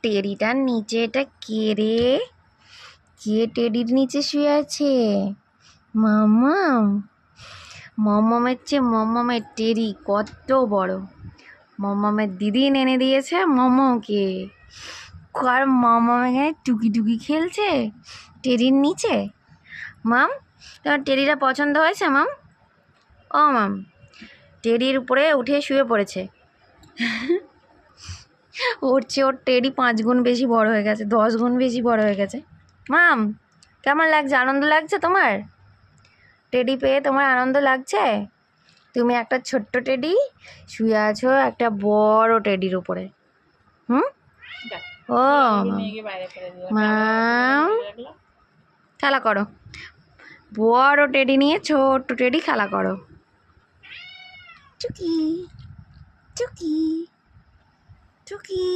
টেডিটার নিচে এটা কে রে? কে টেডির নিচে শুয়ে আছে? মামাম। মমমের চেয়ে মমমের টেডি কত বড়। মমমের দিদি এনে দিয়েছে মমকে। আর মমম এখানে টুকি টুকি খেলছে টেডির নিচে। মাম, তোমার টেডিটা পছন্দ হয়েছে মাম? ও মাম, টেডির উপরে উঠে শুয়ে পড়েছে। ওর চেয়ে ওর টেডি 5 গুণ বেশি বড় হয়ে গেছে, 10 গুণ বেশি বড় হয়ে গেছে। মাম, কেমন লাগছে? আনন্দ লাগছে তোমার? টেডি পেয়ে তোমার আনন্দ লাগছে? তুমি একটা ছোট্ট টেডি শুয়ে আছো একটা বড় টেডির উপরে। হুম? ও মাম, খেলা করো, বড় টেডি নিয়ে ছোট্ট টেডি খেলা করো। টুকি টুকি টুকি।